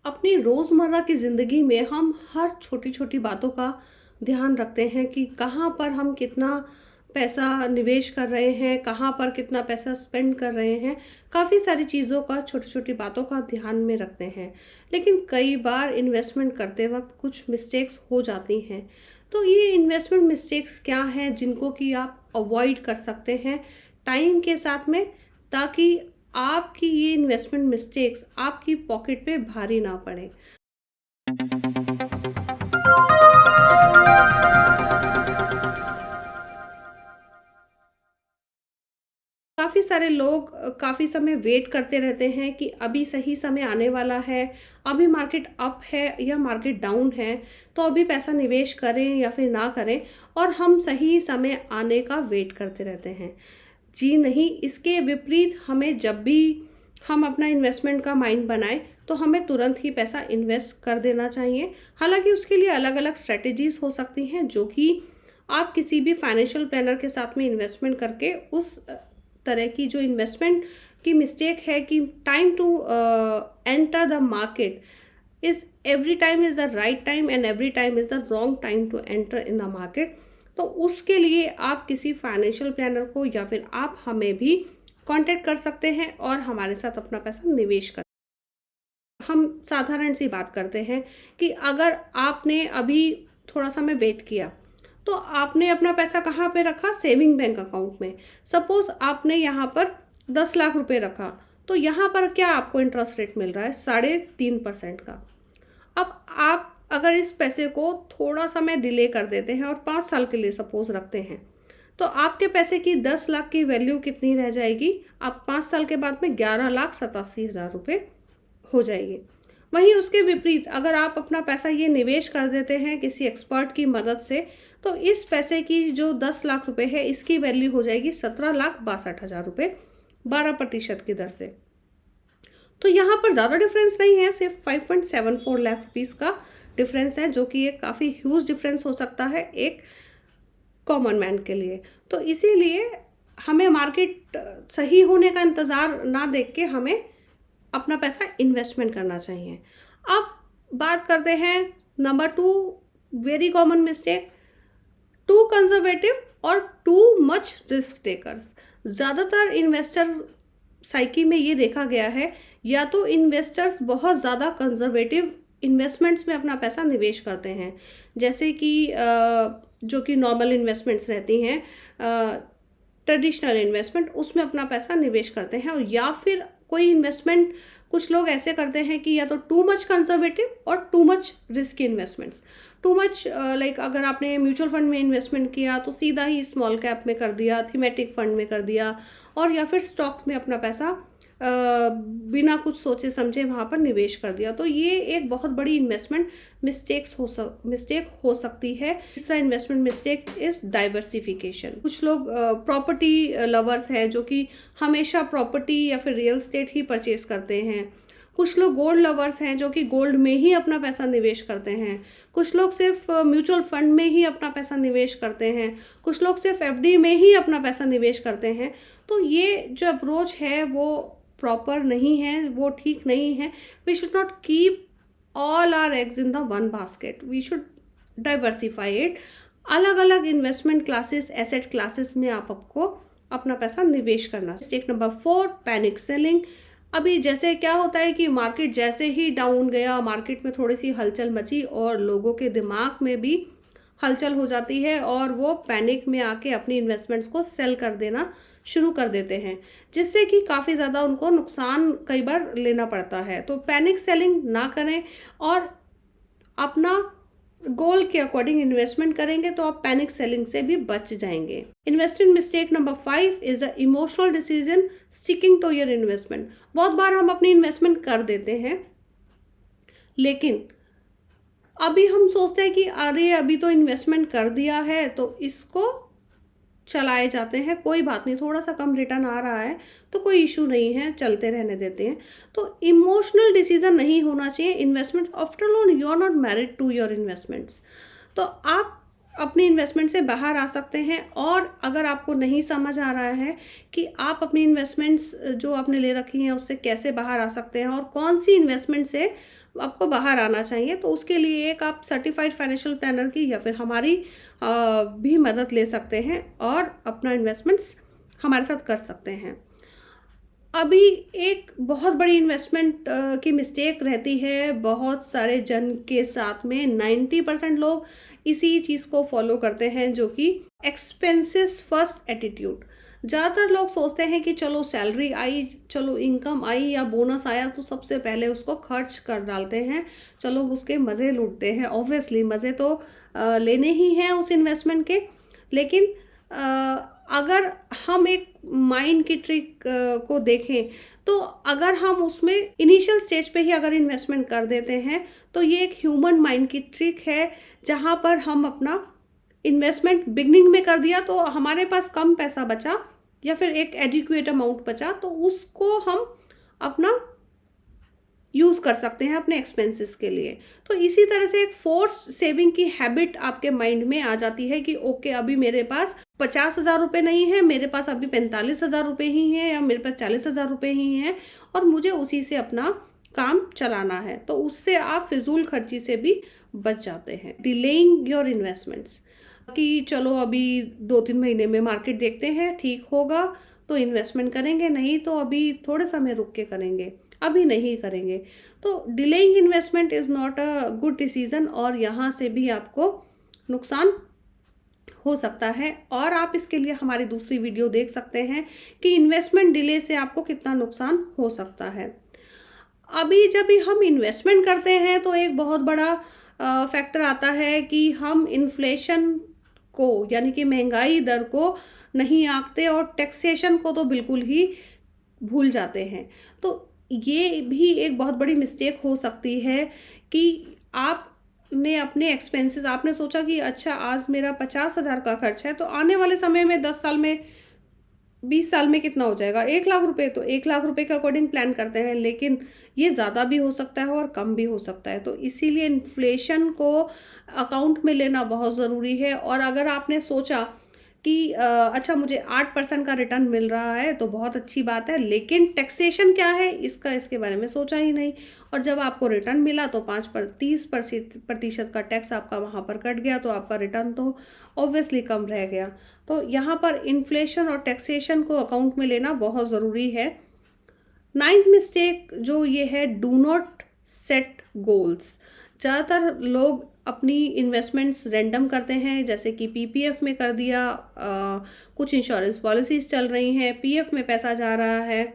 अपनी रोज़मर्रा की ज़िंदगी में हम हर छोटी-छोटी बातों का ध्यान रखते हैं कि कहाँ पर हम कितना पैसा निवेश कर रहे हैं, कहाँ पर कितना पैसा स्पेंड कर रहे हैं। काफ़ी सारी चीज़ों का छोटी-छोटी बातों का ध्यान में रखते हैं। लेकिन कई बार इन्वेस्टमेंट करते वक़्त कुछ मिस्टेक्स हो जाती हैं। तो ये इन्वेस्टमेंट मिस्टेक्स क्या हैं जिनको कि आप अवॉइड कर सकते हैं टाइम के साथ में, ताकि आपकी ये इन्वेस्टमेंट मिस्टेक्स आपकी पॉकेट पे भारी ना पड़े। काफ़ी सारे लोग काफ़ी समय वेट करते रहते हैं कि अभी सही समय आने वाला है, अभी मार्केट अप है या मार्केट डाउन है, तो अभी पैसा निवेश करें या फिर ना करें, और हम सही समय आने का वेट करते रहते हैं। जी नहीं, इसके विपरीत हमें जब भी हम अपना इन्वेस्टमेंट का माइंड बनाएँ, तो हमें तुरंत ही पैसा इन्वेस्ट कर देना चाहिए। हालाँकि उसके लिए अलग-अलग स्ट्रैटेजीज़ हो सकती हैं, जो कि आप किसी भी फाइनेंशियल प्लानर के साथ में इन्वेस्टमेंट करके उस तरह की जो इन्वेस्टमेंट की मिस्टेक है कि time to enter the market is every time is the right time and every time is the wrong time to enter in the market. तो उसके लिए आप किसी फाइनेंशियल प्लानर को या फिर आप हमें भी कांटेक्ट कर सकते हैं और हमारे साथ अपना पैसा निवेश कर। हम साधारण सी बात करते हैं कि अगर आपने अभी थोड़ा समय वेट किया, तो आपने अपना पैसा कहाँ पे रखा? सेविंग बैंक अकाउंट में। सपोज़ आपने यहाँ पर 10 लाख रुपए रखा, तो यहाँ पर क्या आपको इंटरेस्ट रेट मिल रहा है? 3.5% का। अब आप अगर इस पैसे को थोड़ा समय डिले कर देते हैं और 5 साल के लिए सपोज़ रखते हैं, तो आपके पैसे की 10 लाख की वैल्यू कितनी रह जाएगी? आप 5 साल के बाद में 11,87,000 रुपए हो जाएगी। वहीं उसके विपरीत अगर आप अपना पैसा ये निवेश कर देते हैं किसी एक्सपर्ट की मदद से, तो इस पैसे की जो 10 लाख रुपए है, इसकी वैल्यू हो जाएगी 17,62,000 रुपए, 12% की दर से। तो यहाँ पर ज़्यादा डिफरेंस नहीं है, सिर्फ 5.74 लाख रुपीज़ का डिफरेंस है, जो कि एक काफ़ी ह्यूज डिफरेंस हो सकता है एक कॉमन मैन के लिए। तो इसीलिए हमें मार्केट सही होने का इंतज़ार ना देख के हमें अपना पैसा इन्वेस्टमेंट करना चाहिए। अब बात करते हैं number 2 very common mistake, too conservative और टू मच रिस्क टेकर्स। ज़्यादातर इन्वेस्टर साइकी में ये देखा गया है, या तो इन्वेस्टर्स बहुत ज़्यादा कंजर्वेटिव इन्वेस्टमेंट्स में अपना पैसा निवेश करते हैं, जैसे कि जो कि नॉर्मल इन्वेस्टमेंट्स रहती हैं, ट्रेडिशनल इन्वेस्टमेंट, उसमें अपना पैसा निवेश करते हैं। और या फिर कोई इन्वेस्टमेंट कुछ लोग ऐसे करते हैं कि या तो टू मच कंजर्वेटिव और too much risky investments. Too much like अगर आपने म्यूचुअल फंड में इन्वेस्टमेंट किया तो सीधा ही स्मॉल कैप में कर दिया, थीमेटिक फंड में कर दिया, और या फिर स्टॉक में अपना पैसा बिना कुछ सोचे समझे वहाँ पर निवेश कर दिया। तो ये एक बहुत बड़ी इन्वेस्टमेंट मिस्टेक हो सकती है। तीसरा इन्वेस्टमेंट मिस्टेक इज डाइवर्सिफिकेशन। कुछ लोग प्रॉपर्टी लवर्स हैं जो कि हमेशा प्रॉपर्टी या फिर रियल एस्टेट ही परचेज करते हैं। कुछ लोग गोल्ड लवर्स हैं जो कि गोल्ड में ही अपना पैसा निवेश करते हैं। कुछ लोग सिर्फ म्यूचुअल फंड में ही अपना पैसा निवेश करते हैं। कुछ लोग सिर्फ एफडी में ही अपना पैसा निवेश करते हैं। तो ये जो अप्रोच है वो प्रॉपर नहीं है, वो ठीक नहीं है। We should not keep all our eggs in the one basket, we should diversify it. अलग अलग इन्वेस्टमेंट क्लासेस, एसेट क्लासेस में आपको अपना पैसा निवेश करना। Mistake number 4, panic selling. अभी जैसे क्या होता है कि मार्केट जैसे ही डाउन गया, मार्केट में थोड़ी सी हलचल मची और लोगों के दिमाग में भी हलचल हो जाती है और वो पैनिक में आके अपनी इन्वेस्टमेंट्स को सेल कर देना शुरू कर देते हैं, जिससे कि काफ़ी ज़्यादा उनको नुकसान कई बार लेना पड़ता है। तो पैनिक सेलिंग ना करें और अपना गोल के अकॉर्डिंग इन्वेस्टमेंट करेंगे तो आप पैनिक सेलिंग से भी बच जाएंगे। Investment mistake number 5 is a emotional decision sticking to your investment. बहुत बार हम अपनी इन्वेस्टमेंट कर देते हैं, लेकिन अभी हम सोचते हैं कि अरे अभी तो इन्वेस्टमेंट कर दिया है तो इसको चलाए जाते हैं, कोई बात नहीं, थोड़ा सा कम रिटर्न आ रहा है तो कोई इशू नहीं है, चलते रहने देते हैं। तो इमोशनल डिसीजन नहीं होना चाहिए investments. After all you are not married to your investments. तो आप अपनी इन्वेस्टमेंट से बाहर आ सकते हैं। और अगर आपको नहीं समझ आ रहा है कि आप अपनी इन्वेस्टमेंट्स जो आपने ले रखी हैं उससे कैसे बाहर आ सकते हैं और कौन सी इन्वेस्टमेंट से आपको बाहर आना चाहिए, तो उसके लिए एक आप सर्टिफाइड फाइनेंशियल प्लानर की या फिर हमारी भी मदद ले सकते हैं और अपना इन्वेस्टमेंट्स हमारे साथ कर सकते हैं। अभी एक बहुत बड़ी इन्वेस्टमेंट की मिस्टेक रहती है बहुत सारे जन के साथ में। 90% लोग इसी चीज़ को फॉलो करते हैं, जो कि एक्सपेंसेस फर्स्ट एटीट्यूड। ज़्यादातर लोग सोचते हैं कि चलो सैलरी आई, चलो इनकम आई या बोनस आया तो सबसे पहले उसको खर्च कर डालते हैं, चलो उसके मज़े लूटते हैं। ऑब्वियसली मज़े तो लेने ही हैं उस इन्वेस्टमेंट के, लेकिन अगर हम एक माइंड की ट्रिक को देखें तो अगर हम उसमें इनिशियल स्टेज पे ही अगर इन्वेस्टमेंट कर देते हैं तो ये एक ह्यूमन माइंड की ट्रिक है, जहाँ पर हम अपना इन्वेस्टमेंट बिगनिंग में कर दिया तो हमारे पास कम पैसा बचा या फिर एक एडिक्वेट अमाउंट बचा, तो उसको हम अपना यूज़ कर सकते हैं अपने एक्सपेंसेस के लिए। तो इसी तरह से एक फोर्स सेविंग की हैबिट आपके माइंड में आ जाती है कि ओके अभी मेरे पास 50,000 रुपये नहीं है, मेरे पास अभी 45,000 रुपये ही हैं या मेरे पास 40,000 रुपये ही हैं और मुझे उसी से अपना काम चलाना है। तो उससे आप फिजूल खर्ची से भी बच जाते हैं। डिलेइंग योर इन्वेस्टमेंट्स कि चलो अभी 2-3 महीने में मार्केट देखते हैं, ठीक होगा तो इन्वेस्टमेंट करेंगे, नहीं तो अभी थोड़े समय रुक के करेंगे, अभी नहीं करेंगे। तो delaying investment is not a good decision और यहाँ से भी आपको नुकसान हो सकता है। और आप इसके लिए हमारी दूसरी वीडियो देख सकते हैं कि इन्वेस्टमेंट डिले से आपको कितना नुकसान हो सकता है। अभी जब भी हम इन्वेस्टमेंट करते हैं तो एक बहुत बड़ा फैक्टर आता है कि हम इन्फ्लेशन को यानी कि महंगाई दर को नहीं आंकते और टैक्सेशन को तो बिल्कुल ही भूल जाते हैं। तो ये भी एक बहुत बड़ी मिस्टेक हो सकती है कि आपने अपने एक्सपेंसेस आपने सोचा कि अच्छा आज मेरा 50,000 का खर्च है तो आने वाले समय में 10 साल में 20 साल में कितना हो जाएगा 1 लाख रुपए। तो 1 लाख रुपए के अकॉर्डिंग प्लान करते हैं, लेकिन ये ज़्यादा भी हो सकता है और कम भी हो सकता है। तो इसीलिए इन्फ्लेशन को अकाउंट में लेना बहुत ज़रूरी है। और अगर आपने सोचा कि अच्छा मुझे 8% का रिटर्न मिल रहा है तो बहुत अच्छी बात है, लेकिन टैक्सेशन क्या है इसके बारे में सोचा ही नहीं और जब आपको रिटर्न मिला तो 30% का टैक्स आपका वहाँ पर कट गया, तो आपका रिटर्न तो ऑब्वियसली कम रह गया। तो यहाँ पर इन्फ्लेशन और टैक्सेशन को अकाउंट में लेना बहुत ज़रूरी है। 9th मिस्टेक जो ये है, डू नॉट सेट गोल्स। ज़्यादातर लोग अपनी इन्वेस्टमेंट्स रैंडम करते हैं, जैसे कि पीपीएफ में कर दिया, कुछ इंश्योरेंस पॉलिसीज़ चल रही हैं, पीएफ में पैसा जा रहा है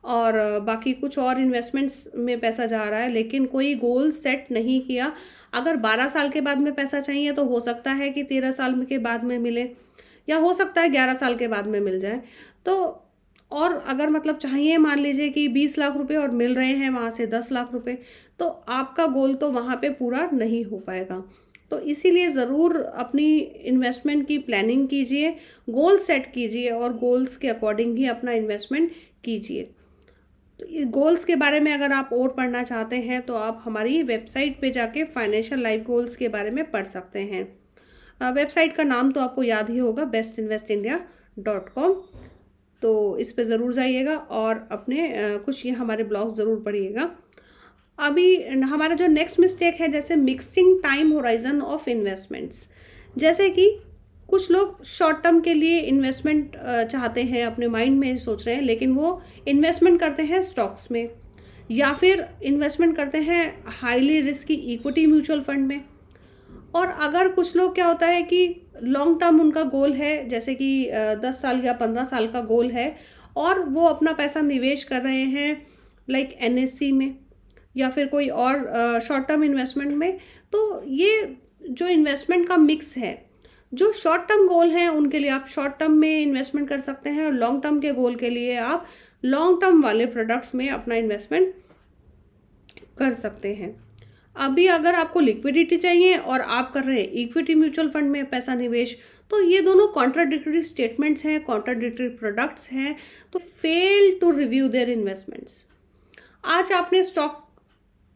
और बाकी कुछ और इन्वेस्टमेंट्स में पैसा जा रहा है, लेकिन कोई गोल सेट नहीं किया। अगर 12 साल के बाद में पैसा चाहिए तो हो सकता है कि 13 साल के बाद में मिले या हो सकता है 11 साल के बाद में मिल जाए। तो और अगर मतलब चाहिए मान लीजिए कि 20 लाख रुपए और मिल रहे हैं वहाँ से 10 लाख रुपए, तो आपका गोल तो वहाँ पे पूरा नहीं हो पाएगा। तो इसीलिए ज़रूर अपनी इन्वेस्टमेंट की प्लानिंग कीजिए, गोल सेट कीजिए और गोल्स के अकॉर्डिंग ही अपना इन्वेस्टमेंट कीजिए। तो गोल्स के बारे में अगर आप और पढ़ना चाहते हैं तो आप हमारी वेबसाइट पे जाके फाइनेंशियल लाइफ गोल्स के बारे में पढ़ सकते हैं। वेबसाइट का नाम तो आपको याद ही होगा, bestinvestindia.com। तो इस पे ज़रूर जाइएगा और अपने कुछ ये हमारे ब्लॉग्स ज़रूर पढ़िएगा। अभी हमारा जो नेक्स्ट मिस्टेक है, जैसे mixing time horizon of investments. जैसे कि कुछ लोग शॉर्ट टर्म के लिए इन्वेस्टमेंट चाहते हैं, अपने माइंड में सोच रहे हैं, लेकिन वो इन्वेस्टमेंट करते हैं स्टॉक्स में या फिर इन्वेस्टमेंट करते हैं highly risky equity mutual fund में। और अगर कुछ लोग क्या होता है कि लॉन्ग टर्म उनका गोल है, जैसे कि 10 साल या 15 साल का गोल है और वो अपना पैसा निवेश कर रहे हैं लाइक एनएससी में या फिर कोई और शॉर्ट टर्म इन्वेस्टमेंट में। तो ये जो इन्वेस्टमेंट का मिक्स है, जो शॉर्ट टर्म गोल हैं उनके लिए आप शॉर्ट टर्म में इन्वेस्टमेंट कर सकते हैं और लॉन्ग टर्म के गोल के लिए आप लॉन्ग टर्म वाले प्रोडक्ट्स में अपना इन्वेस्टमेंट कर सकते हैं। अभी अगर आपको लिक्विडिटी चाहिए और आप कर रहे हैं इक्विटी म्यूचुअल फंड में पैसा निवेश, तो ये दोनों कॉन्ट्राडिक्टरी स्टेटमेंट्स हैं, कॉन्ट्राडिक्टरी प्रोडक्ट्स हैं। तो fail to review their investments. आज आपने स्टॉक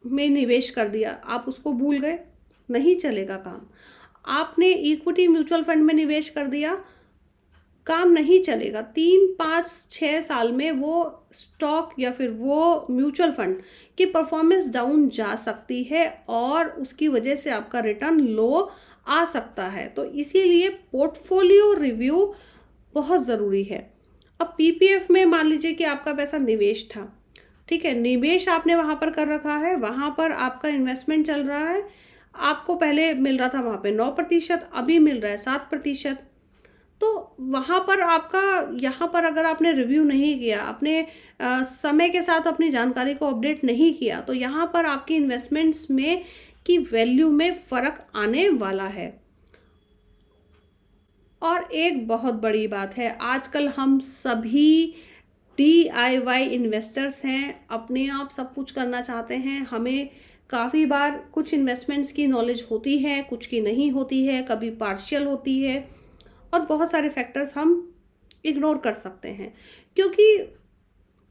में निवेश कर दिया, आप उसको भूल गए, नहीं चलेगा काम। आपने इक्विटी म्यूचुअल फंड में निवेश कर दिया, काम नहीं चलेगा। 3, 5, 6 साल में वो स्टॉक या फिर वो म्यूचुअल फंड की परफॉर्मेंस डाउन जा सकती है और उसकी वजह से आपका रिटर्न लो आ सकता है। तो इसीलिए पोर्टफोलियो रिव्यू बहुत ज़रूरी है। अब पीपीएफ में मान लीजिए कि आपका पैसा निवेश था, ठीक है, निवेश आपने वहाँ पर कर रखा है, वहाँ पर आपका इन्वेस्टमेंट चल रहा है, आपको पहले मिल रहा था वहाँ पे 9%, अभी मिल रहा है 7%। तो वहाँ पर आपका, यहाँ पर अगर आपने रिव्यू नहीं किया, अपने समय के साथ अपनी जानकारी को अपडेट नहीं किया, तो यहाँ पर आपकी इन्वेस्टमेंट्स में की वैल्यू में फ़र्क आने वाला है। और एक बहुत बड़ी बात है, आजकल हम सभी DIY इन्वेस्टर्स हैं, अपने आप सब कुछ करना चाहते हैं। हमें काफ़ी बार कुछ इन्वेस्टमेंट्स की नॉलेज होती है, कुछ की नहीं होती है, कभी पार्शियल होती है और बहुत सारे फैक्टर्स हम इग्नोर कर सकते हैं, क्योंकि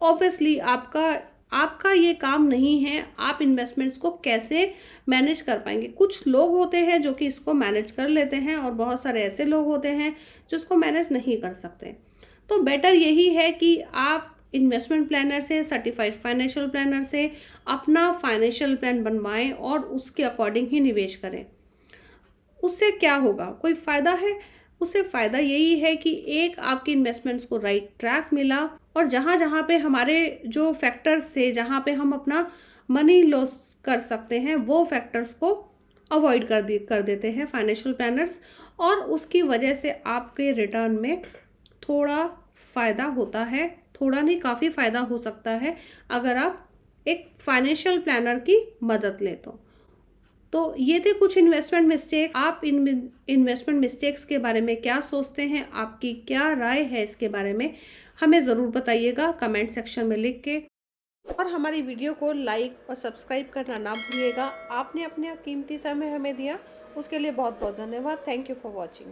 ऑब्वियसली आपका आपका ये काम नहीं है आप इन्वेस्टमेंट्स को कैसे मैनेज कर पाएंगे। कुछ लोग होते हैं जो कि इसको मैनेज कर लेते हैं और बहुत सारे ऐसे लोग होते हैं जो इसको मैनेज नहीं कर सकते। तो बेटर यही है कि आप इन्वेस्टमेंट प्लानर से, सर्टिफाइड फाइनेंशियल प्लानर से अपना फाइनेंशियल प्लान बनवाएं और उसके अकॉर्डिंग ही निवेश करें। उससे क्या होगा, कोई फ़ायदा है? उससे फ़ायदा यही है कि एक आपकी इन्वेस्टमेंट्स को राइट ट्रैक मिला और जहाँ जहाँ पे हमारे जो फैक्टर्स थे, जहाँ पे हम अपना मनी लॉस कर सकते हैं, वो फैक्टर्स को अवॉइड कर देते हैं फाइनेंशियल प्लानर्स, और उसकी वजह से आपके रिटर्न में थोड़ा फ़ायदा होता है। थोड़ा नहीं, काफ़ी फ़ायदा हो सकता है अगर आप एक फाइनेंशियल प्लानर की मदद लें तो ये थे कुछ इन्वेस्टमेंट मिस्टेक। आप इन इन्वेस्टमेंट मिस्टेक्स के बारे में क्या सोचते हैं, आपकी क्या राय है इसके बारे में, हमें ज़रूर बताइएगा कमेंट सेक्शन में लिख के। और हमारी वीडियो को लाइक और सब्सक्राइब करना ना भूलिएगा। आपने अपना कीमती समय हमें दिया, उसके लिए बहुत बहुत धन्यवाद। Thank you for watching.